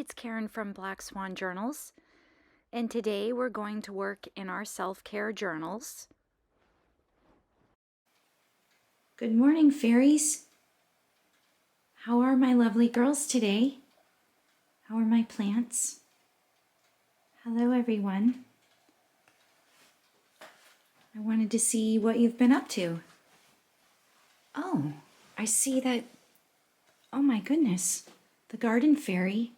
it's Karen from Black Swan Journals, and today we're going to work in our self-care journals. Good morning, fairies. How are my lovely girls today? How are my plants? Hello, everyone. I wanted to see what you've been up to. Oh, I see that. Oh my goodness, the garden fairy.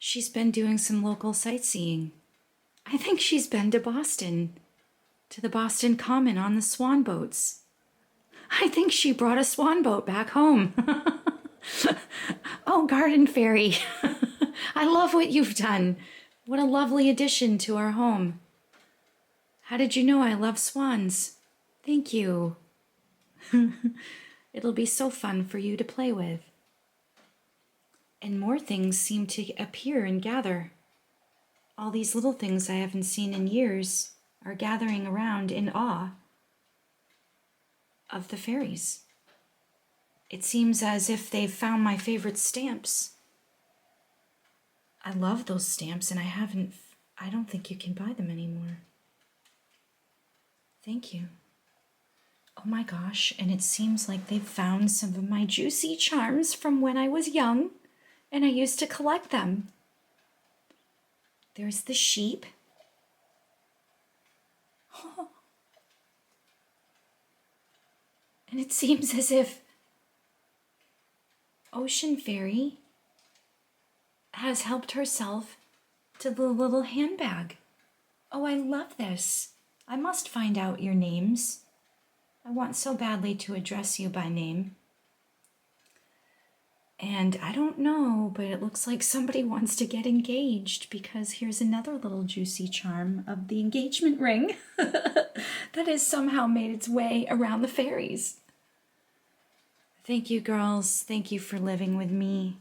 She's been doing some local sightseeing. I think she's been to Boston, to the Boston Common on the swan boats. I think she brought a swan boat back home. Oh, garden fairy. I love what you've done. What a lovely addition to our home. How did you know I love swans? Thank you. It'll be so fun for you to play with. And more things seem to appear and gather. All these little things I haven't seen in years are gathering around in awe of the fairies. It seems as if they've found my favorite stamps. I love those stamps, and I don't think you can buy them anymore. Thank you. Oh my gosh, and it seems like they've found some of my juicy charms from when I was young, and I used to collect them. There's the sheep. Oh. And it seems as if Ocean Fairy has helped herself to the little handbag. Oh, I love this. I must find out your names. I want so badly to address you by name. And I don't know, but it looks like somebody wants to get engaged, because here's another little juicy charm of the engagement ring that has somehow made its way around the fairies. Thank you, girls. Thank you for living with me.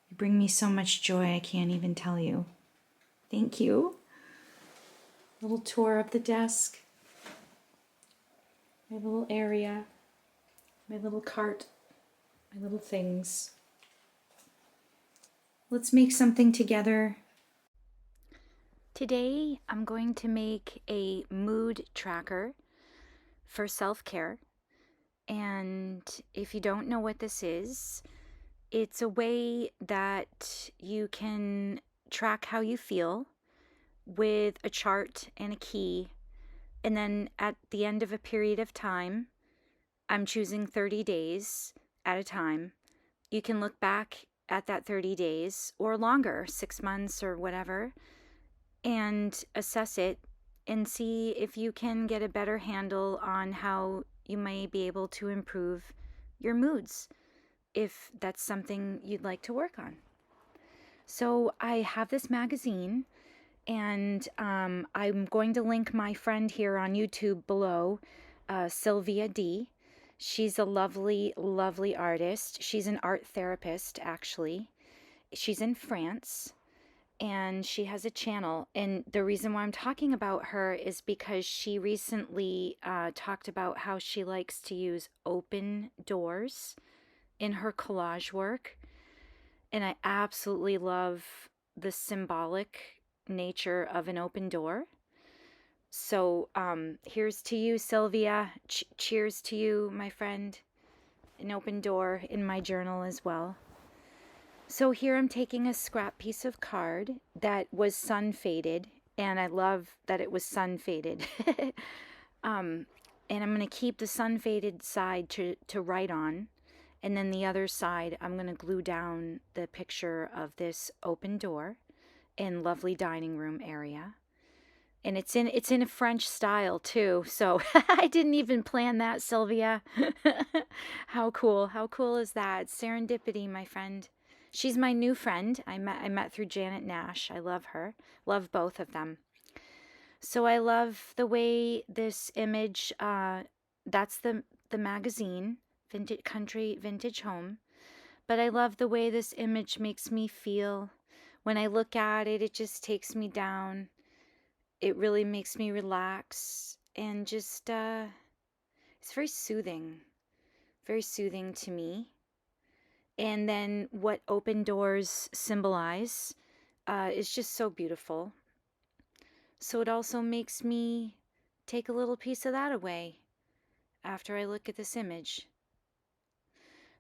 You bring me so much joy I can't even tell you. Thank you. Little tour of the desk. My little area. My little cart. My little things. Let's make something together. Today, I'm going to make a mood tracker for self-care. And if you don't know what this is, it's a way that you can track how you feel with a chart and a key. And then at the end of a period of time, I'm choosing 30 days at a time. You can look back at that 30 days or longer, 6 months or whatever, and assess it and see if you can get a better handle on how you may be able to improve your moods, if that's something you'd like to work on. So I have this magazine, and I'm going to link my friend here on YouTube below, Sylvia D. She's a lovely, lovely artist. She's an art therapist, actually. She's in France, and she has a channel. And the reason why I'm talking about her is because she recently talked about how she likes to use open doors in her collage work. And I absolutely love the symbolic nature of an open door. So here's to you, Sylvia. Cheers to you, my friend. An open door in my journal as well. So here I'm taking a scrap piece of card that was sun faded, and I love that it was sun faded. And I'm going to keep the sun faded side to write on, and then the other side I'm going to glue down the picture of this open door and lovely dining room area. And it's in a French style too, so I didn't even plan that, Sylvia. How cool. How cool is that? Serendipity, my friend. She's my new friend. I met through Janet Nash. I love her. Love both of them. So I love the way this image, that's the magazine, Vintage Country Vintage Home. But I love the way this image makes me feel. When I look at it, it just takes me down. It really makes me relax, and just, it's very soothing to me. and then what open doors symbolize is just so beautiful. So it also makes me take a little piece of that away after I look at this image.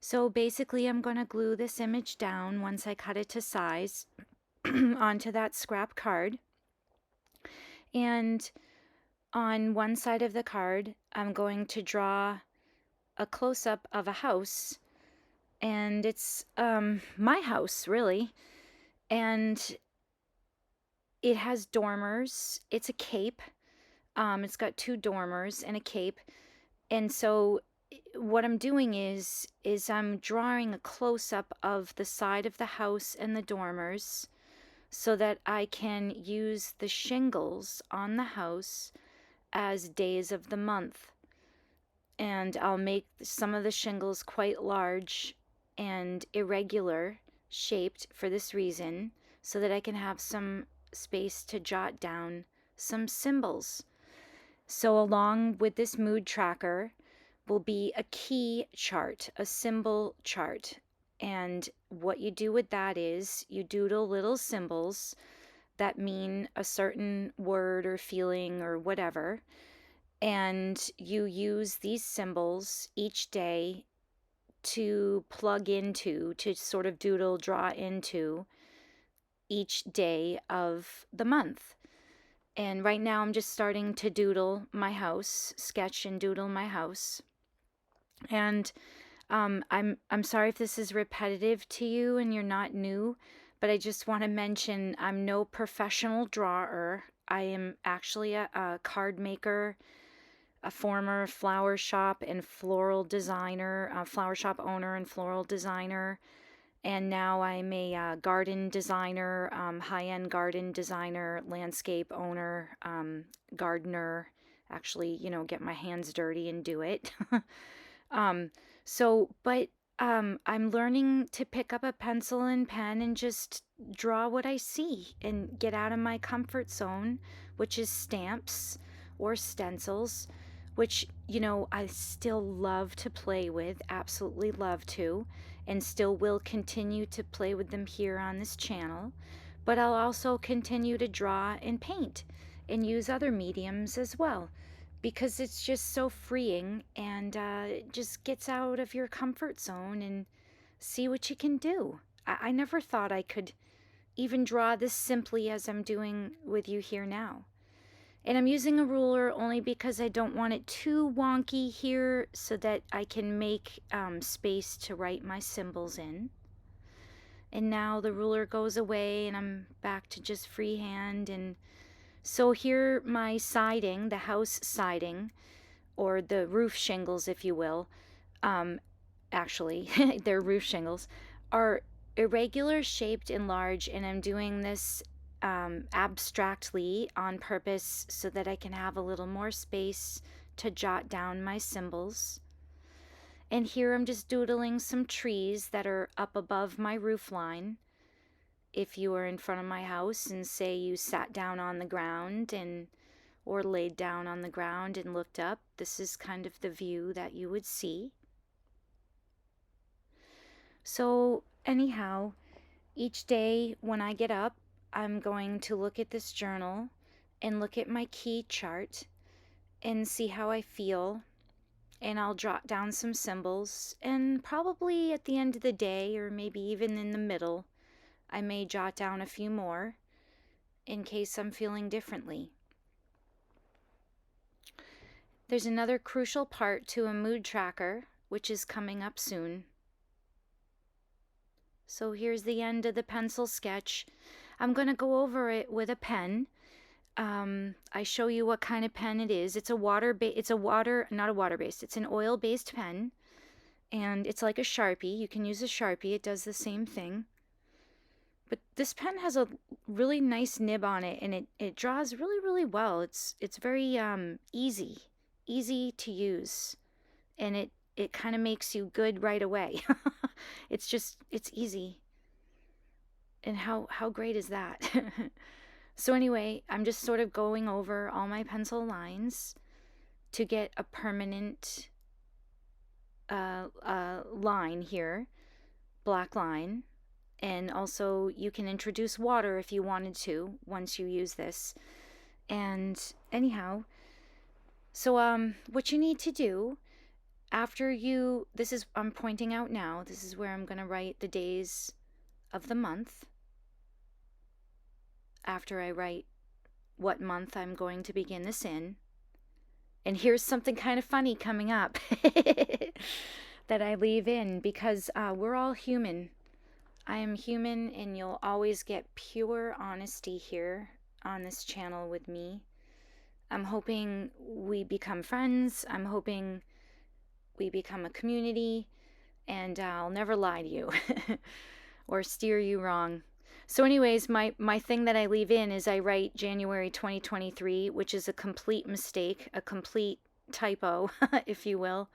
So basically I'm going to glue this image down once I cut it to size onto that scrap card. And on one side of the card, I'm going to draw a close-up of a house, and it's my house, really. And it has dormers. It's a cape. It's got 2 dormers and a cape. And so what I'm doing is I'm drawing a close-up of the side of the house and the dormers so that I can use the shingles on the house as days of the month. And I'll make some of the shingles quite large and irregular shaped for this reason, so that I can have some space to jot down some symbols. So along with this mood tracker will be a key chart, a symbol chart. And what you do with that is you doodle little symbols that mean a certain word or feeling or whatever. And you use these symbols each day to plug into, to sort of doodle, draw into each day of the month. And right now I'm just starting to doodle my house, sketch and doodle my house. And I'm sorry if this is repetitive to you and you're not new, but I just want to mention I'm no professional drawer. I am actually a card maker, a former flower shop and floral designer, flower shop owner and floral designer. And now I'm a garden designer, high-end garden designer, landscape owner, gardener. Actually, get my hands dirty and do it. um, but I'm learning to pick up a pencil and pen and just draw what I see and get out of my comfort zone, which is stamps or stencils, which, I still love to play with, absolutely love to, and still will continue to play with them here on this channel. But I'll also continue to draw and paint and use other mediums as well, because it's just so freeing, and it just gets out of your comfort zone and see what you can do. I never thought I could even draw this simply as I'm doing with you here now. And I'm using a ruler only because I don't want it too wonky here, so that I can make space to write my symbols in. And now the ruler goes away and I'm back to just freehand. And so here my siding, the house siding, or the roof shingles, if you will, actually, they're roof shingles, are irregular shaped and large, and I'm doing this abstractly on purpose so that I can have a little more space to jot down my symbols. And here I'm just doodling some trees that are up above my roof line. If you were in front of my house and say you sat down on the ground or laid down on the ground and looked up, this is kind of the view that you would see. So anyhow, each day when I get up, I'm going to look at this journal and look at my key chart and see how I feel. And I'll jot down some symbols, and probably at the end of the day, or maybe even in the middle, I may jot down a few more in case I'm feeling differently. There's another crucial part to a mood tracker, which is coming up soon. So here's the end of the pencil sketch. I'm going to go over it with a pen. I show you what kind of pen it is. It's an oil-based pen, and it's like a Sharpie. You can use a Sharpie. It does the same thing. But this pen has a really nice nib on it, and it draws really, really well. It's very easy to use, and it kind of makes you good right away. It's easy. And how great is that? So anyway, I'm just sort of going over all my pencil lines to get a permanent line here. black line. And also you can introduce water if you wanted to once you use this. And anyhow, so what you need to do after you, this is, I'm pointing out now, this is where I'm going to write the days of the month. After I write what month I'm going to begin this in. And here's something kind of funny coming up that I leave in because we're all human. I am human, and you'll always get pure honesty here on this channel with me. I'm hoping we become friends. I'm hoping we become a community, and I'll never lie to you or steer you wrong. So anyways, my thing that I leave in is I write January 2023, which is a complete mistake, a complete typo, if you will,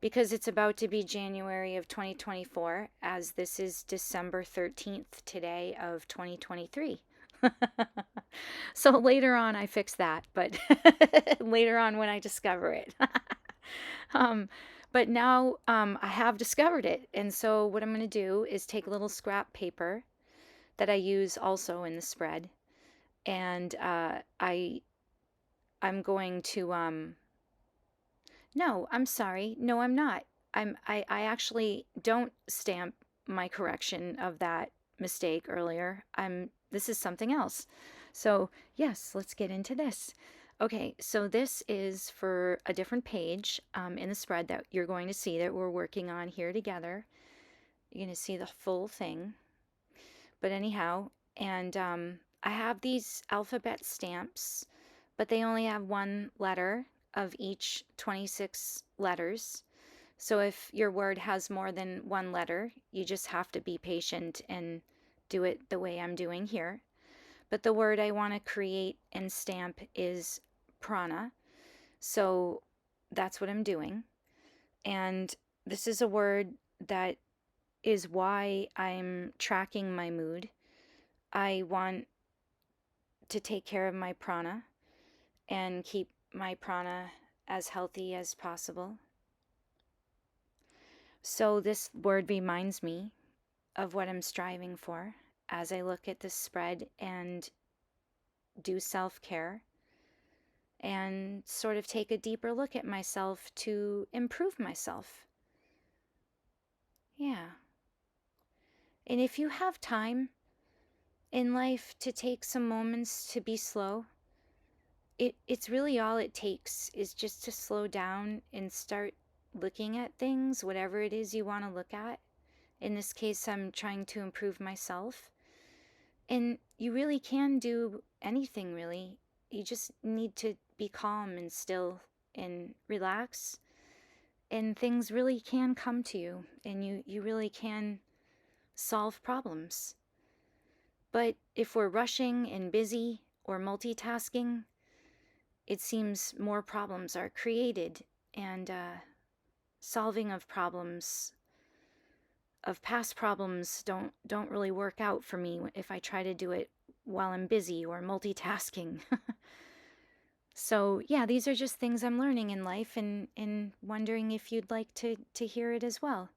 because it's about to be January of 2024, as this is December 13th today of 2023. So later on I fix that, but later on when I discover it. But now I have discovered it, and so what I'm going to do is take a little scrap paper that I use also in the spread, and I'm going to no, I'm sorry. No, I'm not. I actually don't stamp my correction of that mistake earlier. This is something else. So, yes, let's get into this. Okay, so this is for a different page in the spread that you're going to see that we're working on here together. You're going to see the full thing. But anyhow, and I have these alphabet stamps, but they only have one letter of each 26 letters. So if your word has more than one letter, you just have to be patient and do it the way I'm doing here. But the word I want to create and stamp is prana. So that's what I'm doing. And this is a word that is why I'm tracking my mood. I want to take care of my prana and keep my prana as healthy as possible. So this word reminds me of what I'm striving for as I look at this spread and do self-care and sort of take a deeper look at myself to improve myself. Yeah. And if you have time in life to take some moments to be slow, it's really all it takes is just to slow down and start looking at things, whatever it is you want to look at. In this case, I'm trying to improve myself. And you really can do anything, really. You just need to be calm and still and relax. And things really can come to you, and you really can solve problems. But if we're rushing and busy or multitasking, it seems more problems are created, and solving of problems, of past problems, don't really work out for me if I try to do it while I'm busy or multitasking. So yeah, these are just things I'm learning in life, and wondering if you'd like to hear it as well.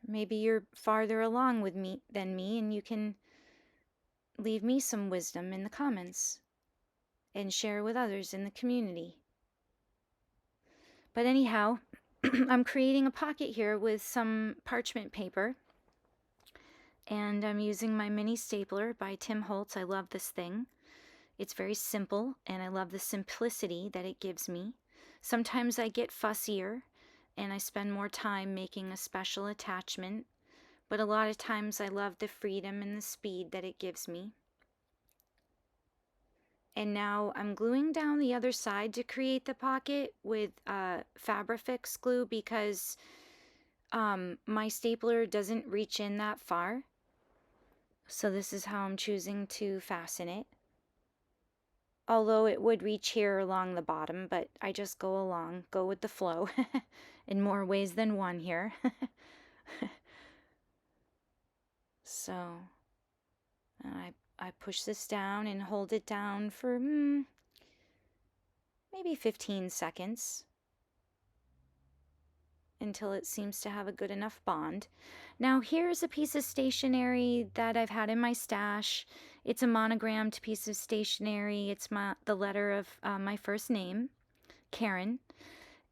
Maybe you're farther along with me than me, and you can leave me some wisdom in the comments and share with others in the community. But anyhow, I'm creating a pocket here with some parchment paper, and I'm using my mini stapler by Tim Holtz. I love this thing. It's very simple, and I love the simplicity that it gives me. Sometimes I get fussier, and I spend more time making a special attachment, but a lot of times I love the freedom and the speed that it gives me. And now I'm gluing down the other side to create the pocket with Fabrifix glue because my stapler doesn't reach in that far. So this is how I'm choosing to fasten it. Although it would reach here along the bottom, but I just go with the flow in more ways than one here. So I push this down and hold it down for maybe 15 seconds. until it seems to have a good enough bond. Now here's a piece of stationery that I've had in my stash. It's a monogrammed piece of stationery. It's the letter of my first name, Karen,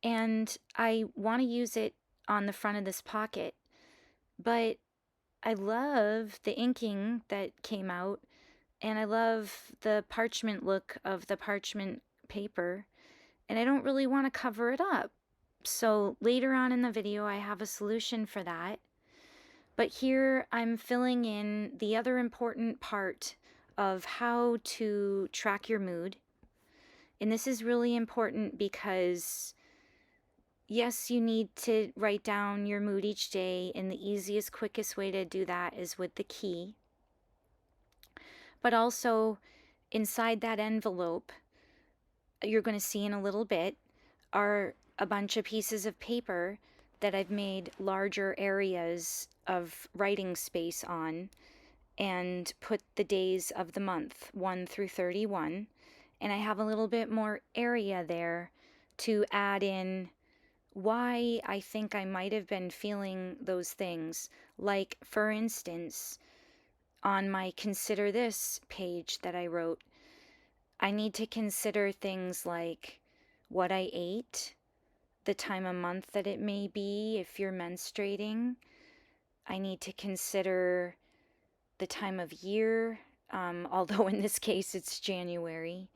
and I want to use it on the front of this pocket, but I love the inking that came out, and I love the parchment look of the parchment paper, and I don't really want to cover it up. So later on in the video, I have a solution for that. But here I'm filling in the other important part of how to track your mood. And this is really important because, yes, you need to write down your mood each day, and the easiest, quickest way to do that is with the key. But also, inside that envelope, you're going to see in a little bit, are a bunch of pieces of paper that I've made larger areas of writing space on and put the days of the month, 1 through 31. And I have a little bit more area there to add in why I think I might have been feeling those things. Like, for instance, on my Consider This page that I wrote, I need to consider things like what I ate, the time of month that it may be if you're menstruating. I need to consider the time of year, although in this case it's January.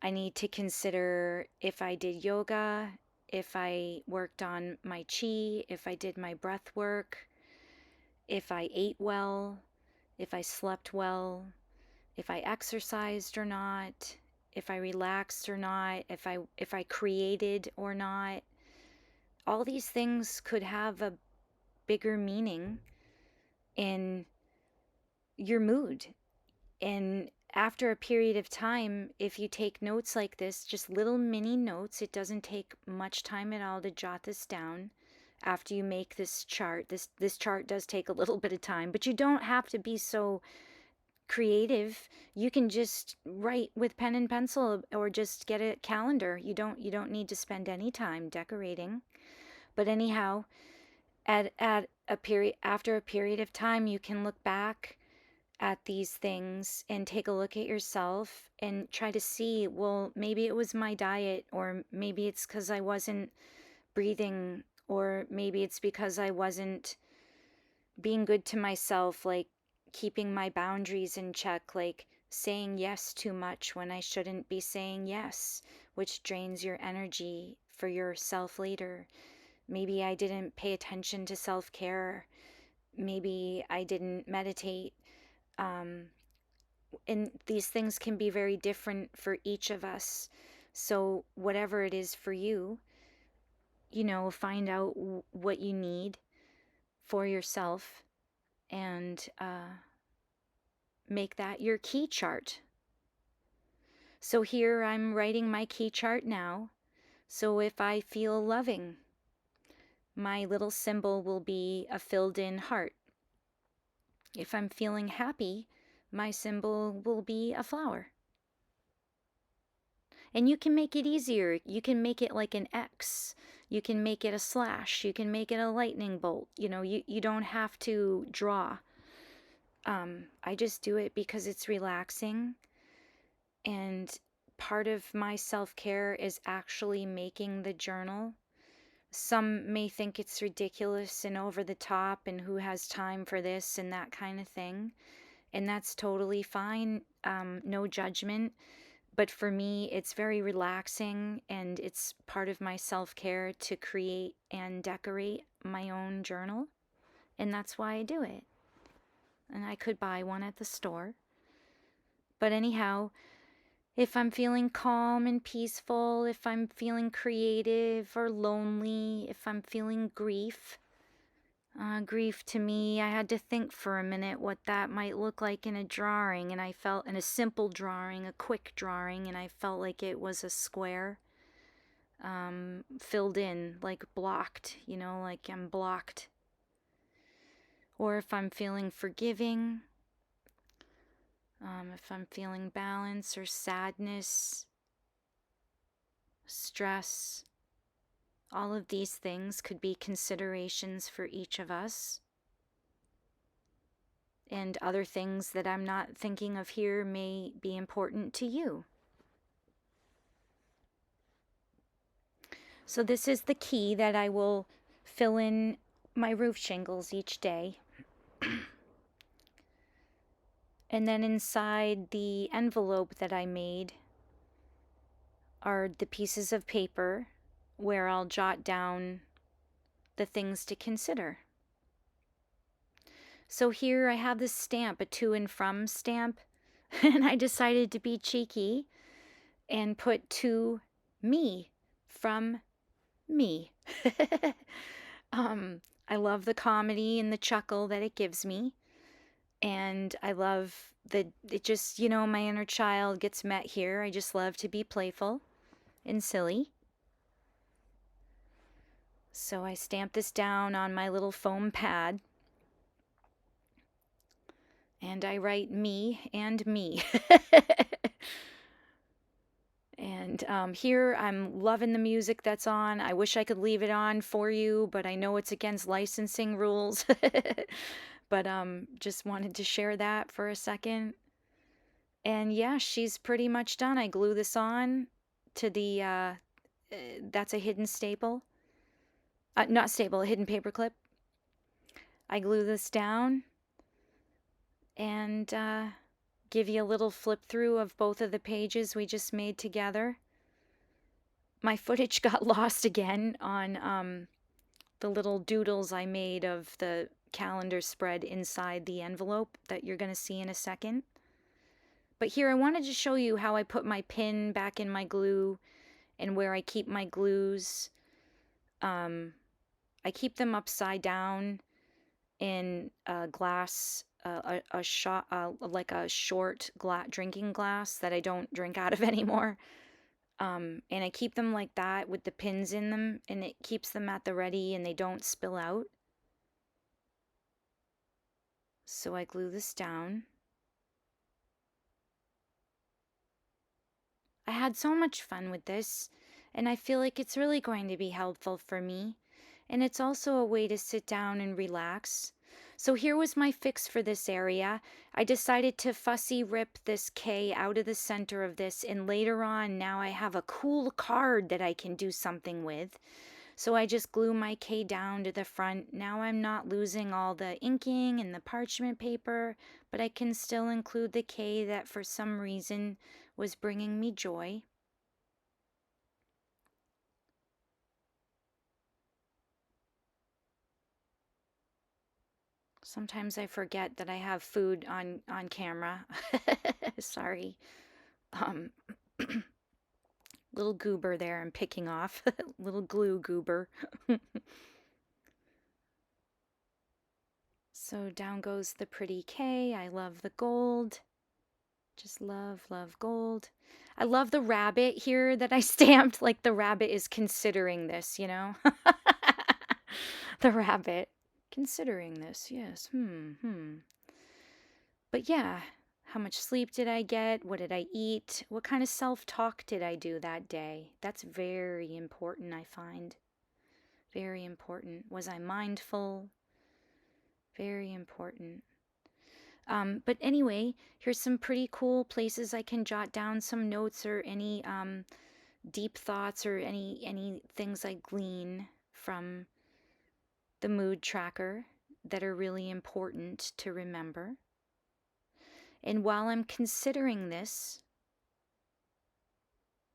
I need to consider if I did yoga, if I worked on my chi, if I did my breath work, if I ate well, if I slept well, if I exercised or not, if I relaxed or not, if I created or not. All these things could have a bigger meaning in your mood. And after a period of time, if you take notes like this, just little mini notes, it doesn't take much time at all to jot this down. After you make this chart, this chart does take a little bit of time, but you don't have to be so creative. You can just write with pen and pencil, or just get a calendar. You don't need to spend any time decorating. But anyhow, at a period, after a period of time, you can look back at these things and take a look at yourself and try to see, well, maybe it was my diet, or maybe it's because I wasn't breathing, or maybe it's because I wasn't being good to myself, like keeping my boundaries in check, like saying yes too much when I shouldn't be saying yes, which drains your energy for yourself later. Maybe I didn't pay attention to self-care. Maybe I didn't meditate. And these things can be very different for each of us. So whatever it is for you, find out what you need for yourself, and make that your key chart. So here I'm writing my key chart now. So if I feel loving, my little symbol will be a filled in heart. If I'm feeling happy, my symbol will be a flower. And you can make it easier. You can make it like an X. You can make it a slash. You can make it a lightning bolt. You don't have to draw. I just do it because it's relaxing. And part of my self-care is actually making the journal. Some may think it's ridiculous and over the top, and who has time for this and that kind of thing. And that's totally fine. No judgment. But for me, it's very relaxing, and it's part of my self-care to create and decorate my own journal. And that's why I do it. And I could buy one at the store. But anyhow, if I'm feeling calm and peaceful, if I'm feeling creative or lonely, if I'm feeling grief, grief to me, I had to think for a minute what that might look like in a drawing, and I felt, in a simple drawing, a quick drawing, and I felt like it was a square, filled in, like blocked, like I'm blocked. Or if I'm feeling forgiving, if I'm feeling balance or sadness, stress, All of these things could be considerations for each of us. And other things that I'm not thinking of here may be important to you. So this is the key that I will fill in my roof shingles each day. And then inside the envelope that I made are the pieces of paper where I'll jot down the things to consider. So here I have this stamp, a to and from stamp, and I decided to be cheeky and put to me, from me. I love the comedy and the chuckle that it gives me. And I love that it just, my inner child gets met here. I just love to be playful and silly. So I stamp this down on my little foam pad. And I write me and me. And here I'm loving the music that's on. I wish I could leave it on for you, but I know it's against licensing rules. But just wanted to share that for a second. And yeah, she's pretty much done. I glue this on to the, that's a hidden staple. Not staple, a hidden paper clip. I glue this down and give you a little flip through of both of the pages we just made together. My footage got lost again on the little doodles I made of the calendar spread inside the envelope that you're going to see in a second. But here I wanted to show you how I put my pin back in my glue and where I keep my glues. I keep them upside down in a glass, a shot, like a short drinking glass that I don't drink out of anymore. And I keep them like that with the pins in them, and it keeps them at the ready and they don't spill out. So I glue this down. I had so much fun with this, and I feel like it's really going to be helpful for me. And it's also a way to sit down and relax. So here was my fix for this area. I decided to fussy rip this K out of the center of this, and later on now I have a cool card that I can do something with. So I just glue my K down to the front. Now I'm not losing all the inking and the parchment paper, but I can still include the K that for some reason was bringing me joy. Sometimes I forget that I have food on camera. Sorry. Um, little goober there I'm picking off. Little glue goober. So down goes the pretty K. I love the gold. Just love, love gold. I love the rabbit here that I stamped. Like the rabbit is considering this, The rabbit. Considering this, yes. But yeah, how much sleep did I get? What did I eat? What kind of self-talk did I do that day? That's very important, I find. Very important. Was I mindful? Very important. But anyway, here's some pretty cool places I can jot down some notes or any deep thoughts or any things I glean from the mood tracker that are really important to remember. And while I'm considering this,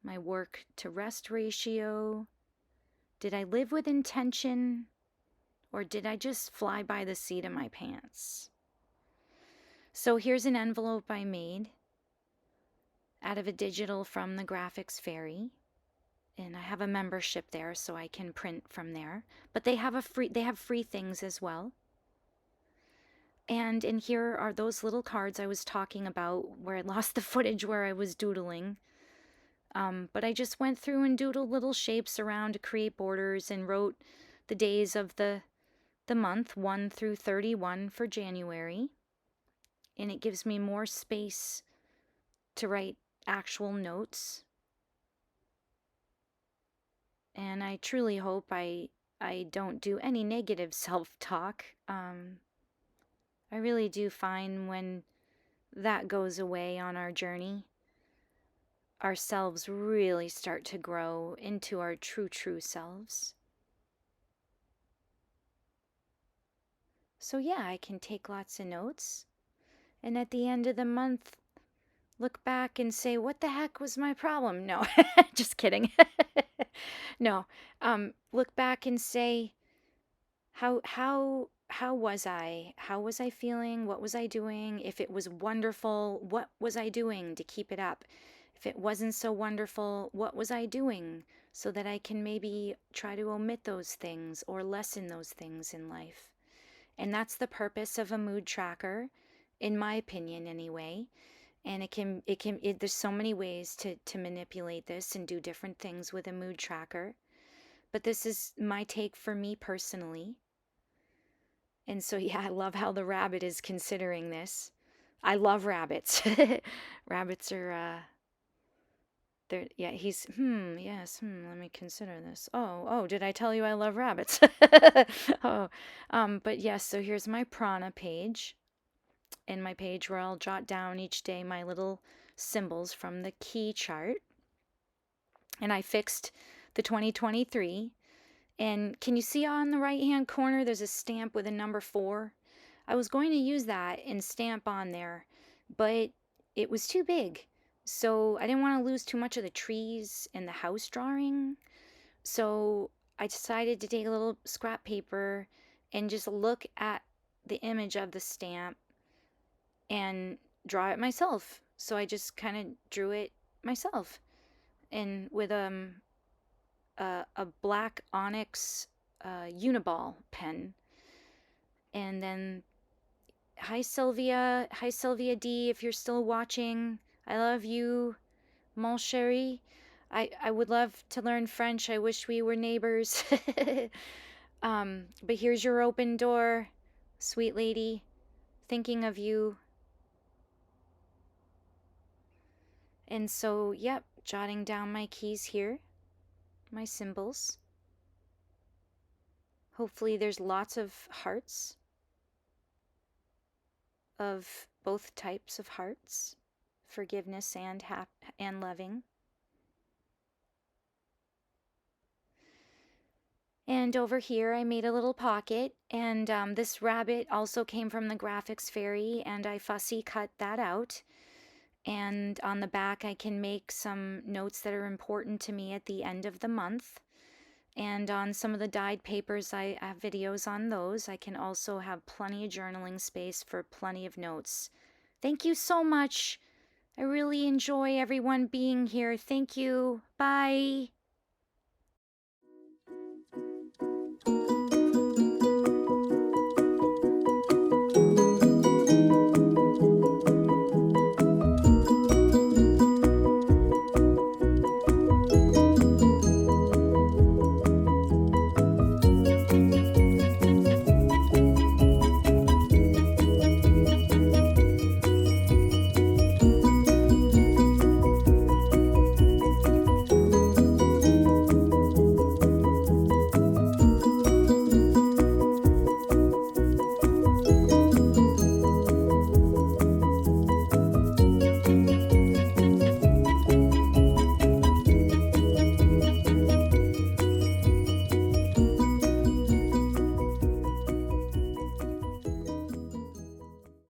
my work to rest ratio, did I live with intention or did I just fly by the seat of my pants? So here's an envelope I made out of a digital from the Graphics Fairy. And I have a membership there so I can print from there. But they have free things as well. And in here are those little cards I was talking about where I lost the footage where I was doodling. But I just went through and doodled little shapes around to create borders and wrote the days of the month, 1 through 31 for January. And it gives me more space to write actual notes. And I truly hope I don't do any negative self-talk. I really do find when that goes away on our journey, ourselves really start to grow into our true selves. So yeah, I can take lots of notes, and at the end of the month, look back and say, what the heck was my problem? No, just kidding. No, look back and say, how was I? How was I feeling? What was I doing? If it was wonderful, what was I doing to keep it up? If it wasn't so wonderful, what was I doing so that I can maybe try to omit those things or lessen those things in life? And that's the purpose of a mood tracker, in my opinion anyway. And there's so many ways to manipulate this and do different things with a mood tracker. But this is my take for me personally. And so, yeah, I love how the rabbit is considering this. I love rabbits. Rabbits are, they're, yeah, yes, let me consider this. Oh, did I tell you I love rabbits? Oh, but yes, so here's my prana page, and my page where I'll jot down each day my little symbols from the key chart. And I fixed the 2023. And can you see on the right hand corner there's a stamp with a number 4? I was going to use that and stamp on there, but it was too big. So I didn't want to lose too much of the trees and the house drawing. So I decided to take a little scrap paper and just look at the image of the stamp and draw it myself. So I just kind of drew it myself, and with a black onyx uniball pen. And then, hi Sylvia D, if you're still watching, I love you, mon chéri. I would love to learn French. I wish we were neighbors. But here's your open door, sweet lady. Thinking of you. And so, yep, jotting down my keys here, my symbols. Hopefully, there's lots of hearts, of both types of hearts, forgiveness and loving. And over here I made a little pocket, and this rabbit also came from the graphics fairy, and I fussy cut that out. And on the back I can make some notes that are important to me at the end of the month. And on some of the dyed papers, I have videos on those. I can also have plenty of journaling space for plenty of notes. Thank you so much. I really enjoy everyone being here. Thank you. Bye.